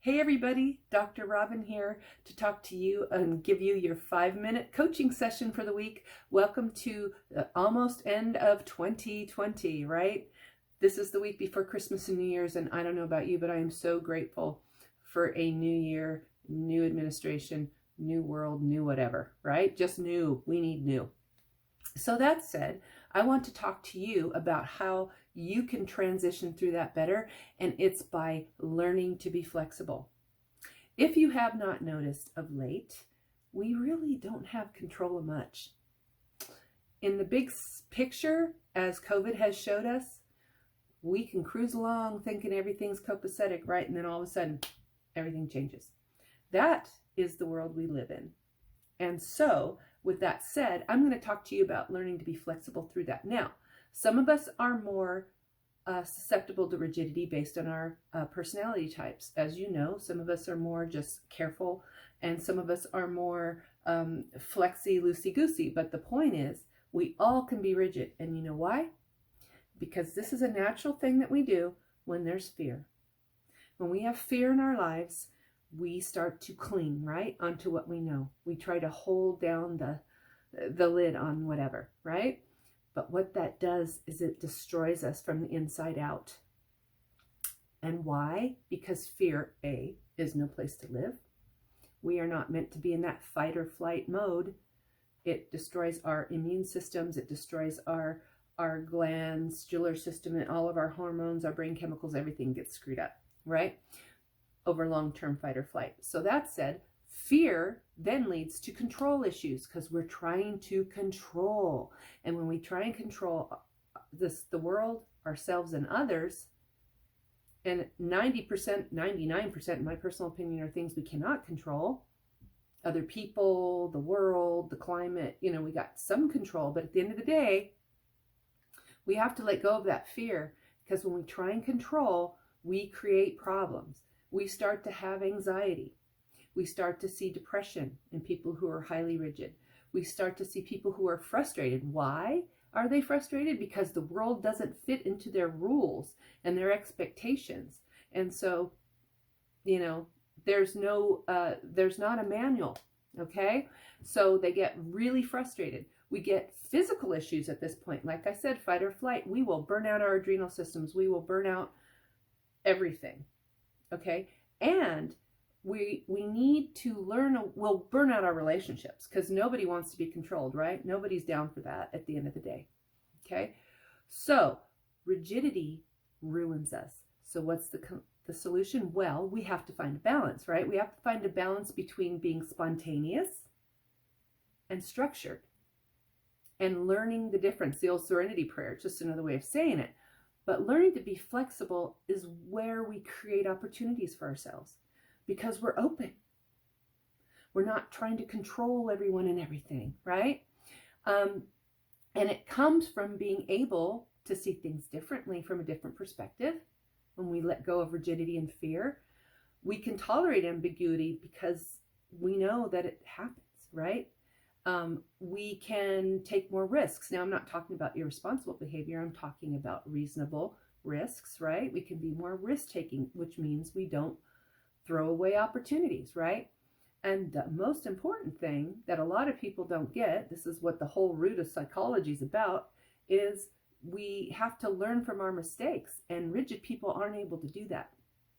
Hey everybody, Dr. Robin here to talk to you and give you your 5-minute coaching session for the week. Welcome to the almost end of 2020, right? This is the week before Christmas and New Year's, and I don't know about you, but I am so grateful for a new year, new administration, new world, new whatever, right? Just new. We need new. So that said, I want to talk to you about how you can transition through that better, and it's by learning to be flexible. If you have not noticed of late, we really don't have control of much. In the big picture, as COVID has showed us, we can cruise along thinking everything's copacetic, right? And then all of a sudden, everything changes. That is the world we live in. And so, with that said, I'm going to talk to you about learning to be flexible through that. Now, some of us are more susceptible to rigidity based on our personality types. As you know, some of us are more just careful, and some of us are more flexy, loosey-goosey. But the point is, we all can be rigid. And you know why? Because this is a natural thing that we do when there's fear. When we have fear in our lives, we start to cling, right, onto what we know. We try to hold down the lid on whatever, right? But what that does is it destroys us from the inside out. And why? Because fear, A, is no place to live. We are not meant to be in that fight or flight mode. It destroys our immune systems. It destroys our glandular system and all of our hormones, our brain chemicals, everything gets screwed up, right? Over long-term fight or flight. So that said, fear then leads to control issues because we're trying to control. And when we try and control the world, ourselves, and others, and 90%, 99%, in my personal opinion, are things we cannot control. Other people, the world, the climate, we got some control, but at the end of the day, we have to let go of that fear, because when we try and control, we create problems. We start to have anxiety. We start to see depression in people who are highly rigid. We start to see people who are frustrated. Why are they frustrated? Because the world doesn't fit into their rules and their expectations. And so, there's not a manual, okay? So they get really frustrated. We get physical issues at this point. Like I said, fight or flight. We will burn out our adrenal systems. We will burn out everything. Okay, and we need to learn, we'll burn out our relationships because nobody wants to be controlled, right? Nobody's down for that at the end of the day. Okay, so rigidity ruins us. So what's the solution? Well, we have to find a balance, right? We have to find a balance between being spontaneous and structured and learning the difference. The old serenity prayer, it's just another way of saying it. But learning to be flexible is where we create opportunities for ourselves because we're open. We're not trying to control everyone and everything, right? And it comes from being able to see things differently from a different perspective. When we let go of rigidity and fear, we can tolerate ambiguity because we know that it happens, right? We can take more risks. Now, I'm not talking about irresponsible behavior. I'm talking about reasonable risks, right? We can be more risk-taking, which means we don't throw away opportunities, right? And the most important thing that a lot of people don't get, this is what the whole root of psychology is about, is we have to learn from our mistakes. And rigid people aren't able to do that.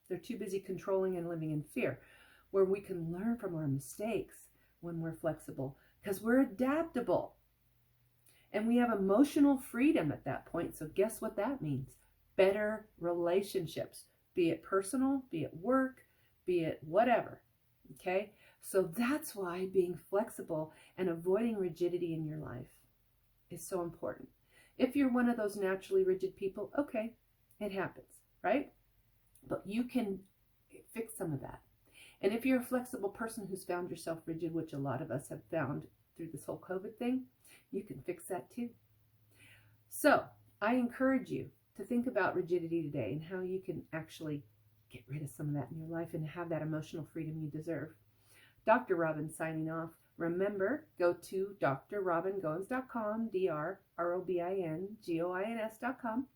They're too busy controlling and living in fear. Where we can learn from our mistakes when we're flexible, because we're adaptable and we have emotional freedom at that point. So guess what that means? Better relationships, be it personal, be it work, be it whatever. Okay, so that's why being flexible and avoiding rigidity in your life is so important. If you're one of those naturally rigid people, okay, it happens, right? But you can fix some of that. And if you're a flexible person who's found yourself rigid, which a lot of us have found through this whole COVID thing, you can fix that too. So I encourage you to think about rigidity today and how you can actually get rid of some of that in your life and have that emotional freedom you deserve. Dr. Robin signing off. Remember, go to drrobingoins.com, drrobingoins.com,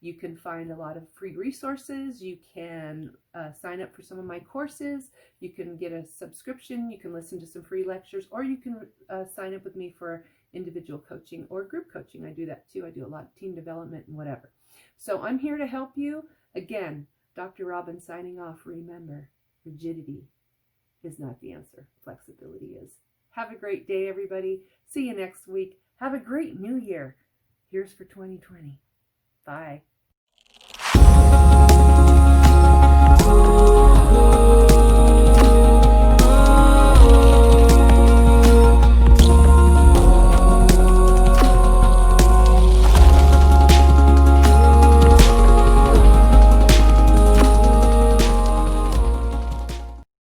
You can find a lot of free resources. You can sign up for some of my courses. You can get a subscription. You can listen to some free lectures, or you can sign up with me for individual coaching or group coaching. I do that too. I do a lot of team development and whatever. So I'm here to help you. Again, Dr. Robin signing off. Remember, rigidity is not the answer. Flexibility is. Have a great day, everybody. See you next week. Have a great new year. Here's for 2020. Bye.